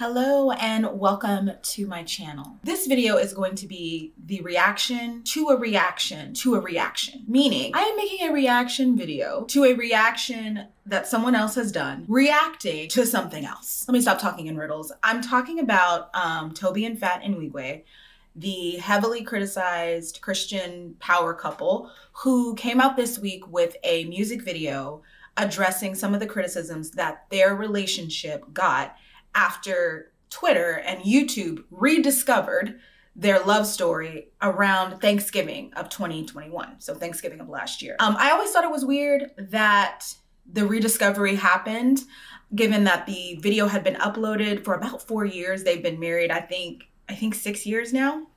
Hello and welcome to my channel. This video is going to be the reaction to a reaction to a reaction, meaning I am making a reaction video to a reaction that someone else has done, reacting to something else. Let me stop talking in riddles. I'm talking about Tobe and Fat Nwigwe, the heavily criticized Christian power couple who came out this week with a music video addressing some of the criticisms that their relationship got after Twitter and YouTube rediscovered their love story around Thanksgiving of 2021. So Thanksgiving of last year. I always thought it was weird that the rediscovery happened, given that the video had been uploaded for about 4 years. They've been married, I think 6 years now.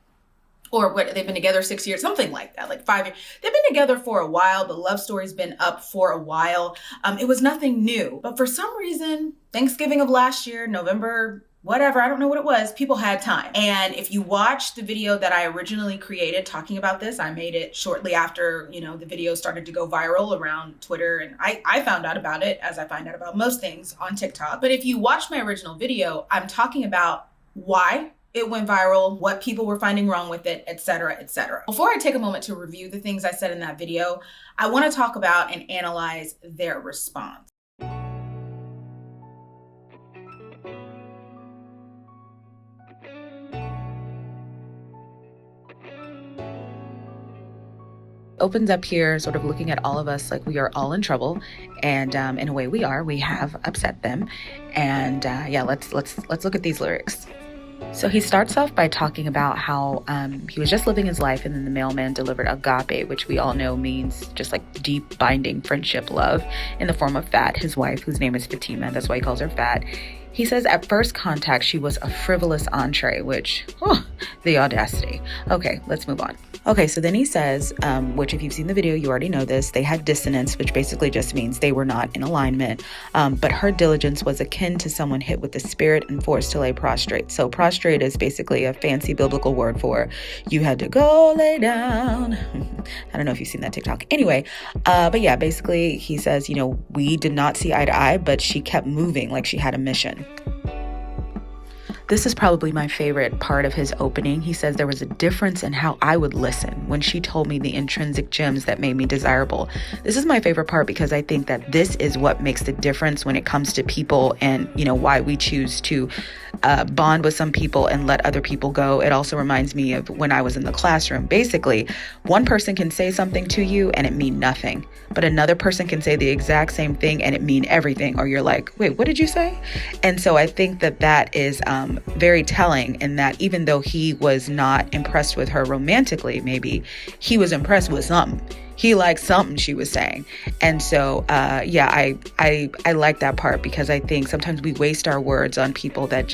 Or what, they've been together 6 years, something like that, like 5 years. They've been together for a while. The love story's been up for a while. It was nothing new. But for some reason, Thanksgiving of last year, November, whatever, I don't know what it was, people had time. And if you watch the video that I originally created talking about this, I made it shortly after, the video started to go viral around Twitter. And I found out about it, as I find out about most things on TikTok. But if you watch my original video, I'm talking about why it went viral, what people were finding wrong with it, etc., etc. Before I take a moment to review the things I said in that video, I want to talk about and analyze their response. Opens up here sort of looking at all of us like we are all in trouble, and in a way we have upset them. And yeah, let's look at these lyrics. So he starts off by talking about how he was just living his life, and then the mailman delivered agape, which we all know means just like deep binding friendship love, in the form of Fat, his wife, whose name is Fatima. That's why he calls her Fat. He says at first contact, she was a frivolous entree, which, the audacity. Okay, let's move on. Okay, so then he says, which if you've seen the video, you already know this, they had dissonance, which basically just means they were not in alignment. But her diligence was akin to someone hit with the spirit and forced to lay prostrate. So prostrate is basically a fancy biblical word for you had to go lay down. I don't know if you've seen that TikTok. Anyway, but yeah, basically he says, we did not see eye to eye, but she kept moving like she had a mission. This is probably my favorite part of his opening. He says there was a difference in how I would listen when she told me the intrinsic gems that made me desirable. This is my favorite part because I think that this is what makes the difference when it comes to people and, why we choose to bond with some people and let other people go. It also reminds me of when I was in the classroom. Basically, one person can say something to you and it mean nothing, but another person can say the exact same thing and it mean everything. Or you're like, wait, what did you say? And so I think that is very telling, in that even though he was not impressed with her romantically, maybe he was impressed with something. He liked something she was saying. And so, yeah, I like that part, because I think sometimes we waste our words on people that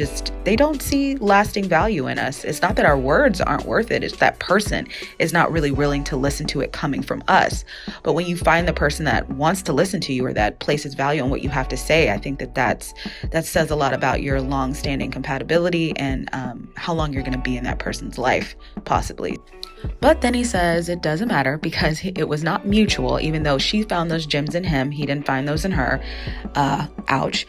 they don't see lasting value in us. It's not that our words aren't worth it. It's that person is not really willing to listen to it coming from us. But when you find the person that wants to listen to you, or that places value on what you have to say, I think that says a lot about your long-standing compatibility and how long you're going to be in that person's life, possibly. But then he says it doesn't matter because it was not mutual. Even though she found those gems in him, he didn't find those in her. Ouch.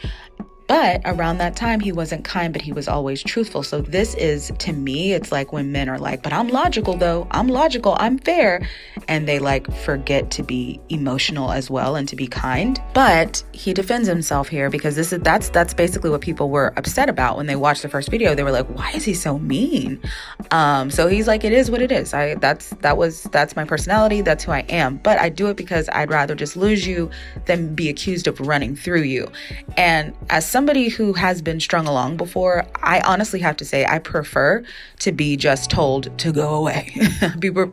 But around that time, he wasn't kind, but he was always truthful. So this is, to me, it's like when men are like, but I'm logical though. I'm logical. I'm fair. And they forget to be emotional as well and to be kind. But he defends himself here because that's basically what people were upset about when they watched the first video. They were like, why is he so mean? So he's like, it is what it is. That's my personality. That's who I am. But I do it because I'd rather just lose you than be accused of running through you. And as somebody who has been strung along before, I honestly have to say I prefer to be just told to go away.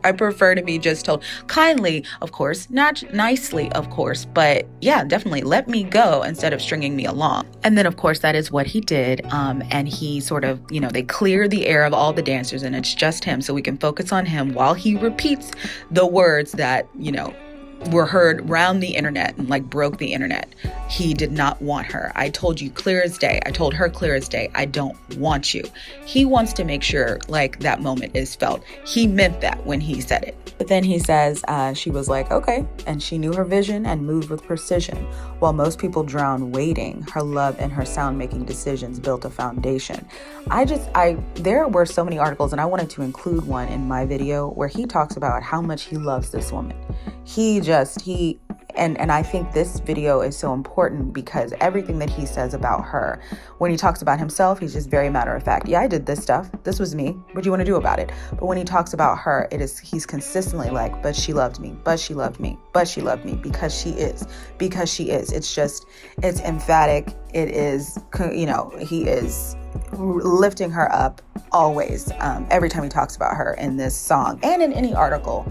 I prefer to be just told kindly, of course, not nicely, of course, but yeah, definitely let me go instead of stringing me along. And then, of course, that is what he did. And he sort of, they clear the air of all the dancers and it's just him, so we can focus on him while he repeats the words that, were heard round the internet and like broke the internet. He did not want her. I told you clear as day. I told her clear as day, I don't want you. He wants to make sure like that moment is felt. He meant that when he said it. But then he says she was like, okay. And she knew her vision and moved with precision. While most people drown waiting, her love and her sound-making decisions built a foundation. There were so many articles, and I wanted to include one in my video where he talks about how much he loves this woman. And I think this video is so important because everything that he says about her, when he talks about himself, he's just very matter of fact. Yeah, I did this stuff. This was me. What do you want to do about it? But when he talks about her, he's consistently like, but she loved me, but she loved me, but she loved me because she is. It's emphatic. It is, he is lifting her up always, every time he talks about her in this song and in any article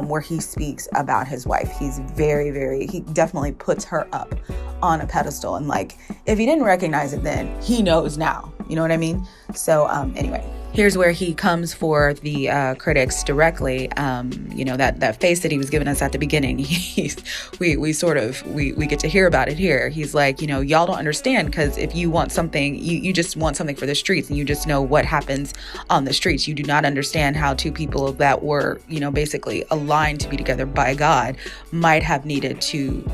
where he speaks about his wife. He's he definitely puts her up on a pedestal, and like if he didn't recognize it then, he knows now, you know what I mean? So anyway, here's where he comes for the critics directly. That face that he was giving us at the beginning, we get to hear about it here. He's like, y'all don't understand, because if you want something, you just want something for the streets, and you just know what happens on the streets. You do not understand how two people that were, basically aligned to be together by God might have needed to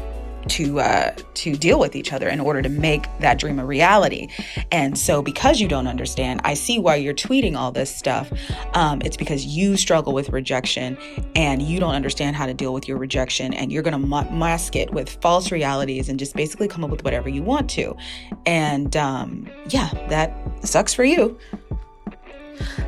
deal with each other in order to make that dream a reality. And so because you don't understand, I see why you're tweeting all this stuff. It's because you struggle with rejection and you don't understand how to deal with your rejection, and you're going to mask it with false realities and just basically come up with whatever you want to. And that sucks for you.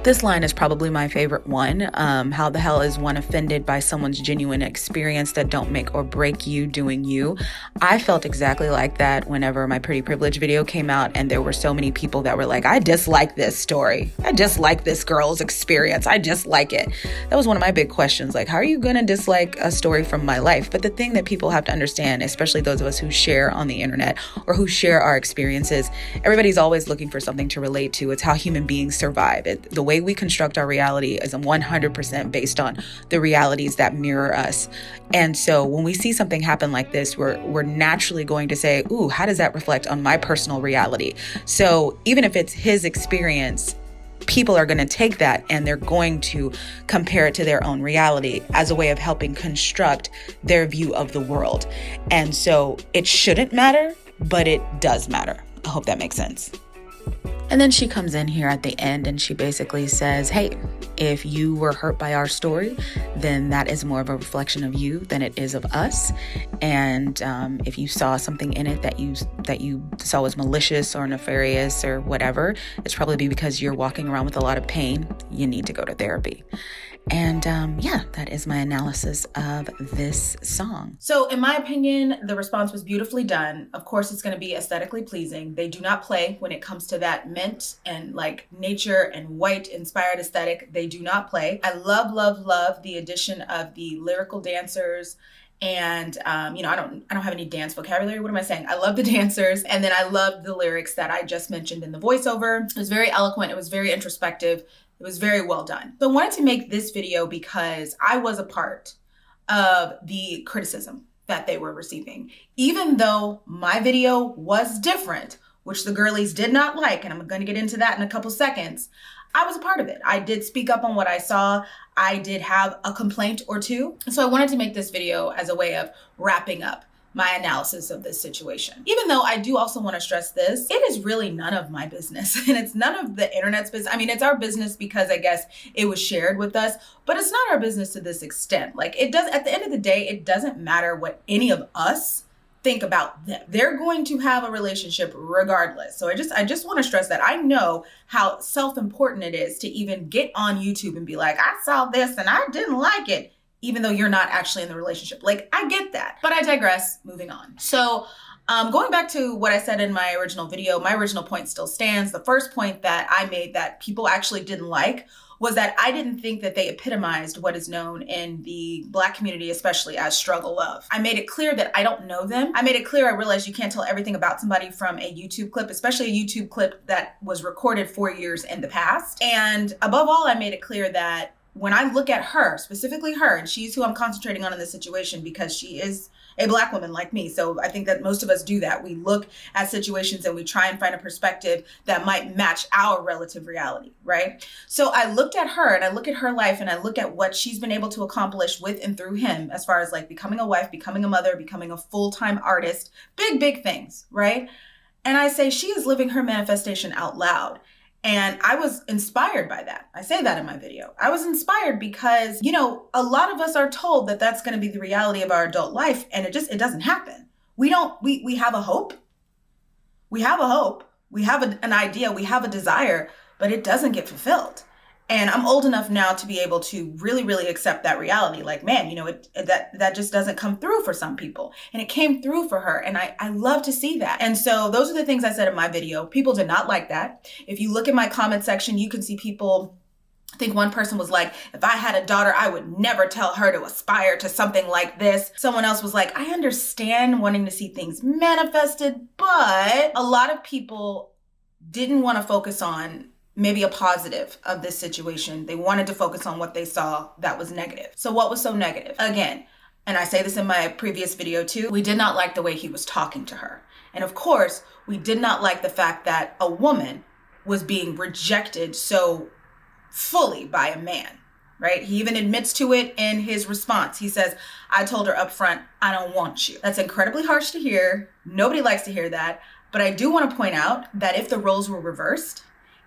This line is probably my favorite one. How the hell is one offended by someone's genuine experience that don't make or break you doing you? I felt exactly like that whenever my Pretty Privilege video came out, and there were so many people that were like, I dislike this story. I dislike this girl's experience. I dislike it. That was one of my big questions. Like, how are you going to dislike a story from my life? But the thing that people have to understand, especially those of us who share on the internet or who share our experiences, everybody's always looking for something to relate to. It's how human beings survive. The way we construct our reality is 100% based on the realities that mirror us. And so when we see something happen like this, we're naturally going to say, ooh, how does that reflect on my personal reality? So even if it's his experience, people are going to take that and they're going to compare it to their own reality as a way of helping construct their view of the world. And so it shouldn't matter, but it does matter. I hope that makes sense. And then she comes in here at the end and she basically says, hey, if you were hurt by our story, then that is more of a reflection of you than it is of us. And if you saw something in it that you saw was malicious or nefarious or whatever, it's probably because you're walking around with a lot of pain. You need to go to therapy. And that is my analysis of this song. So in my opinion, the response was beautifully done. Of course, it's going to be aesthetically pleasing. They do not play when it comes to that mint and like nature and white inspired aesthetic. They do not play. I love, love, love the addition of the lyrical dancers. And, I don't have any dance vocabulary. What am I saying? I love the dancers. And then I love the lyrics that I just mentioned in the voiceover. It was very eloquent. It was very introspective. It was very well done. So I wanted to make this video because I was a part of the criticism that they were receiving. Even though my video was different, which the girlies did not like, and I'm going to get into that in a couple seconds, I was a part of it. I did speak up on what I saw. I did have a complaint or two. So I wanted to make this video as a way of wrapping up my analysis of this situation. Even though I do also want to stress this, it is really none of my business and it's none of the internet's business. I mean, it's our business because I guess it was shared with us, but it's not our business to this extent. Like it does, at the end of the day, it doesn't matter what any of us think about them. They're going to have a relationship regardless. So I just want to stress that. I know how self-important it is to even get on YouTube and be like, I saw this and I didn't like it, even though you're not actually in the relationship. Like, I get that, but I digress. Moving on. So going back to what I said in my original video, my original point still stands. The first point that I made that people actually didn't like was that I didn't think that they epitomized what is known in the Black community, especially as struggle love. I made it clear that I don't know them. I made it clear I realized you can't tell everything about somebody from a YouTube clip, especially a YouTube clip that was recorded 4 years in the past. And above all, I made it clear that when I look at her, specifically her, and she's who I'm concentrating on in this situation because she is a Black woman like me. So I think that most of us do that. We look at situations and we try and find a perspective that might match our relative reality, right? So I looked at her and I look at her life and I look at what she's been able to accomplish with and through him, as far as like becoming a wife, becoming a mother, becoming a full-time artist, big things, right? And I say she is living her manifestation out loud. And I was inspired by that. I say that in my video. I was inspired because, you know, a lot of us are told that that's going to be the reality of our adult life. And it doesn't happen. We have a hope. We have a hope. We have an idea. We have a desire, but it doesn't get fulfilled. And I'm old enough now to be able to really accept that reality. Like, man, you know, that just doesn't come through for some people. And it came through for her. And I love to see that. And so those are the things I said in my video. People did not like that. If you look at my comment section, you can see people. I think one person was like, if I had a daughter, I would never tell her to aspire to something like this. Someone else was like, I understand wanting to see things manifested, but a lot of people didn't want to focus on maybe a positive of this situation. They wanted to focus on what they saw that was negative. So what was so negative? Again, and I say this in my previous video too, we did not like the way he was talking to her. And of course, we did not like the fact that a woman was being rejected so fully by a man, right? He even admits to it in his response. He says, I told her up front, I don't want you. That's incredibly harsh to hear. Nobody likes to hear that. But I do want to point out that if the roles were reversed,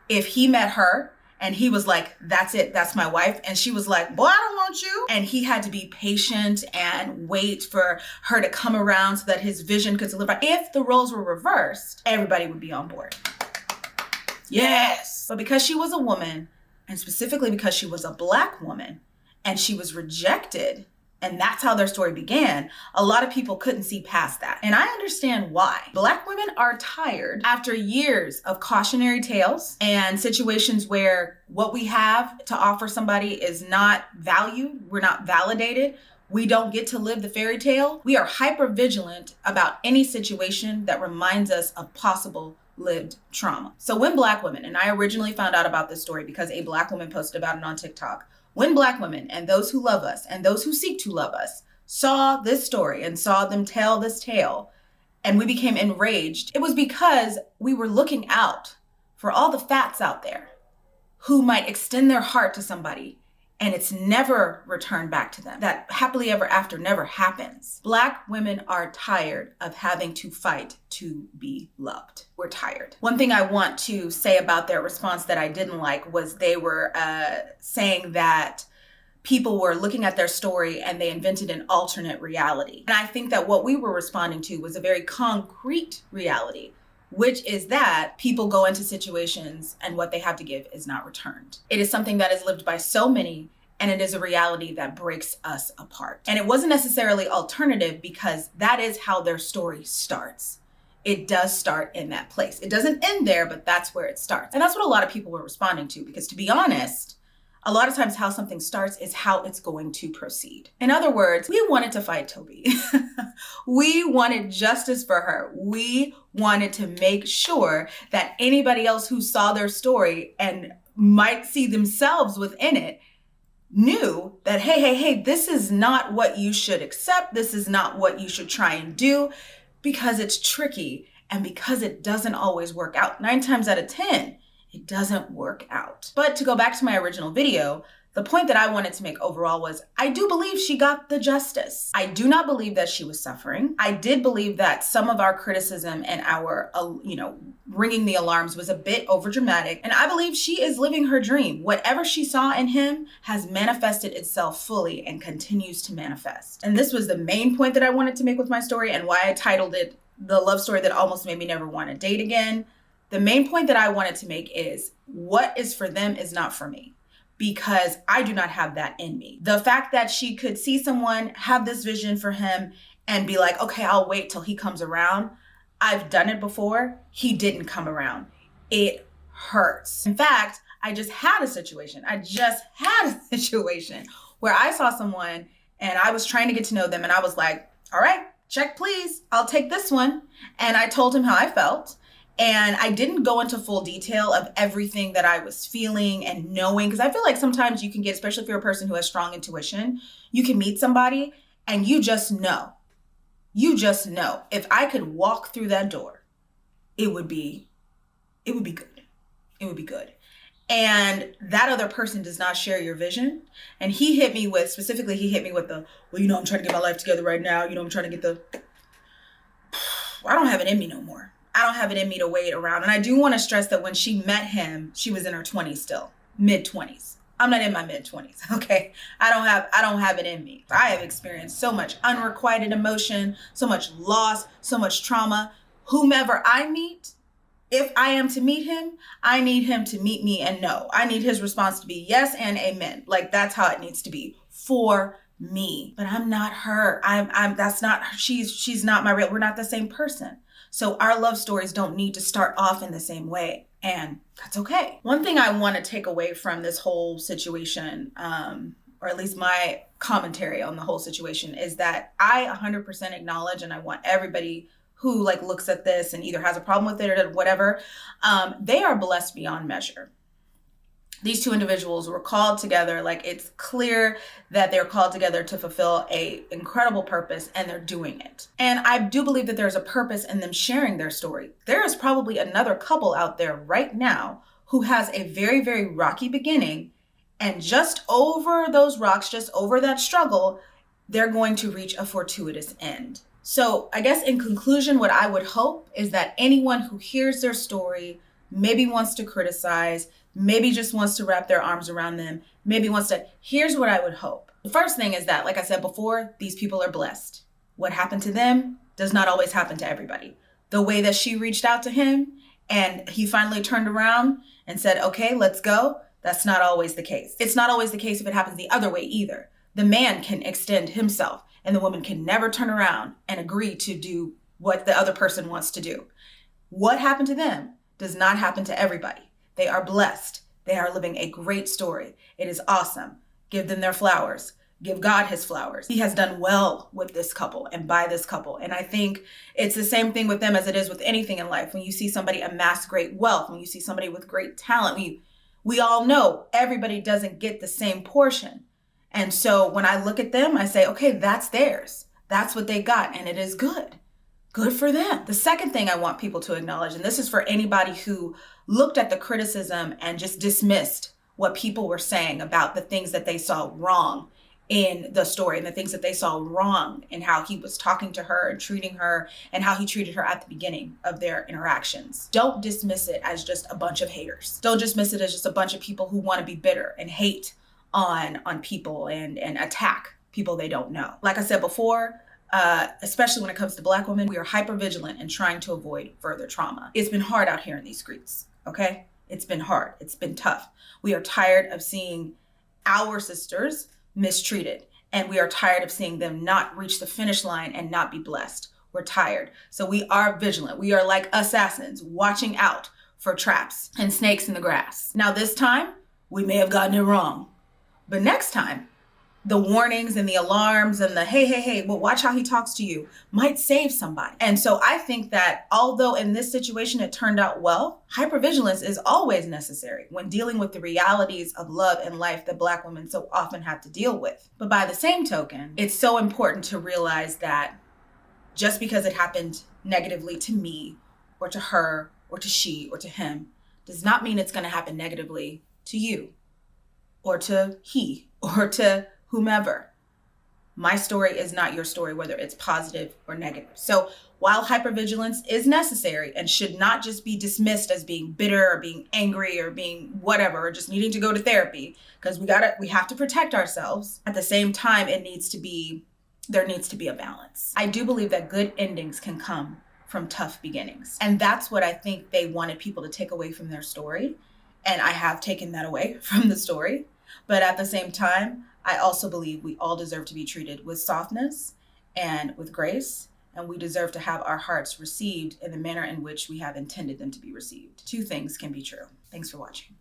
if he met her and he was like, that's it, that's my wife, and she was like, boy, I don't want you, and he had to be patient and wait for her to come around so that his vision could solidify. If the roles were reversed, everybody would be on board. Yes. But because she was a woman, and specifically because she was a Black woman, and she was rejected, and that's how their story began, a lot of people couldn't see past that. And I understand why. Black women are tired after years of cautionary tales and situations where what we have to offer somebody is not valued, we're not validated, we don't get to live the fairy tale. We are hyper vigilant about any situation that reminds us of possible lived trauma. So when Black women, and I originally found out about this story because a Black woman posted about it on TikTok, when Black women and those who love us and those who seek to love us saw this story and saw them tell this tale, and we became enraged, it was because we were looking out for all the fats out there who might extend their heart to somebody and it's never returned back to them. That happily ever after never happens. Black women are tired of having to fight to be loved. We're tired. One thing I want to say about their response that I didn't like was they were saying that people were looking at their story and they invented an alternate reality. And I think that what we were responding to was a very concrete reality, which is that people go into situations and what they have to give is not returned. It is something that is lived by so many, and it is a reality that breaks us apart. And it wasn't necessarily alternative because that is how their story starts. It does start in that place. It doesn't end there, but that's where it starts. And that's what a lot of people were responding to, because to be honest, a lot of times how something starts is how it's going to proceed. In other words, we wanted to fight Tobe. We wanted justice for her. We wanted to make sure that anybody else who saw their story and might see themselves within it knew that, hey, this is not what you should accept. This is not what you should try and do, because it's tricky and because it doesn't always work out. 9 times out of 10, it doesn't work out. But to go back to my original video, the point that I wanted to make overall was I do believe she got the justice. I do not believe that she was suffering. I did believe that some of our criticism and our, ringing the alarms was a bit overdramatic. And I believe she is living her dream. Whatever she saw in him has manifested itself fully and continues to manifest. And this was the main point that I wanted to make with my story and why I titled it The Love Story That Almost Made Me Never Want to Date Again. The main point that I wanted to make is what is for them is not for me, because I do not have that in me. The fact that she could see someone have this vision for him and be like, okay, I'll wait till he comes around. I've done it before. He didn't come around. It hurts. In fact, I just had a situation where I saw someone and I was trying to get to know them and I was like, all right, check please. I'll take this one. And I told him how I felt. And I didn't go into full detail of everything that I was feeling and knowing, because I feel like sometimes you can get, especially if you're a person who has strong intuition, you can meet somebody and you just know. You just know. If I could walk through that door, it would be good. It would be good. And that other person does not share your vision. And he hit me with the, well, I'm trying to get my life together right now. I'm trying to get the, I don't have it in me no more. I don't have it in me to wait around. And I do want to stress that when she met him, she was in her 20s still, mid-20s. I'm not in my mid-20s, okay? I don't have it in me. I have experienced so much unrequited emotion, so much loss, so much trauma. Whomever I meet, if I am to meet him, I need him to meet me and know. I need his response to be yes and amen. Like, that's how it needs to be for me. But I'm not her. That's not, she's not my real, we're not the same person. So our love stories don't need to start off in the same way. And that's okay. One thing I want to take away from this whole situation, or at least my commentary on the whole situation, is that I 100% acknowledge, and I want everybody who looks at this and either has a problem with it or whatever, they are blessed beyond measure. These two individuals were called together. It's clear that they're called together to fulfill a incredible purpose, and they're doing it. And I do believe that there's a purpose in them sharing their story. There is probably another couple out there right now who has a very, very rocky beginning, and just over those rocks, just over that struggle, they're going to reach a fortuitous end. So I guess in conclusion, what I would hope is that anyone who hears their story, maybe wants to criticize, maybe just wants to wrap their arms around them, here's what I would hope. The first thing is that, like I said before, these people are blessed. What happened to them does not always happen to everybody. The way that she reached out to him and he finally turned around and said, okay, let's go, that's not always the case. It's not always the case if it happens the other way either. The man can extend himself, and the woman can never turn around and agree to do what the other person wants to do. What happened to them does not happen to everybody. They are blessed. They are living a great story. It is awesome. Give them their flowers. Give God his flowers. He has done well with this couple and by this couple. And I think it's the same thing with them as it is with anything in life. When you see somebody amass great wealth, when you see somebody with great talent, we all know everybody doesn't get the same portion. And so when I look at them, I say, okay, that's theirs. That's what they got. And it is good. Good for them. The second thing I want people to acknowledge, and this is for anybody who looked at the criticism and just dismissed what people were saying about the things that they saw wrong in the story and the things that they saw wrong in how he was talking to her and treating her and how he treated her at the beginning of their interactions. Don't dismiss it as just a bunch of haters. Don't dismiss it as just a bunch of people who want to be bitter and hate on people and attack people they don't know. Like I said before, especially when it comes to Black women, we are hypervigilant in trying to avoid further trauma. It's been hard out here in these streets, okay? It's been hard. It's been tough. We are tired of seeing our sisters mistreated, and we are tired of seeing them not reach the finish line and not be blessed. We're tired. So we are vigilant. We are like assassins watching out for traps and snakes in the grass. Now this time, we may have gotten it wrong. But next time, the warnings and the alarms and the hey, well, watch how he talks to you might save somebody. And so I think that although in this situation it turned out well, hypervigilance is always necessary when dealing with the realities of love and life that Black women so often have to deal with. But by the same token, it's so important to realize that just because it happened negatively to me or to her or to she or to him does not mean it's going to happen negatively to you or to he or to whomever. My story is not your story, whether it's positive or negative. So while hypervigilance is necessary and should not just be dismissed as being bitter or being angry or being whatever, or just needing to go to therapy, because we have to protect ourselves. At the same time, there needs to be a balance. I do believe that good endings can come from tough beginnings. And that's what I think they wanted people to take away from their story. And I have taken that away from the story. But at the same time, I also believe we all deserve to be treated with softness and with grace, and we deserve to have our hearts received in the manner in which we have intended them to be received. Two things can be true. Thanks for watching.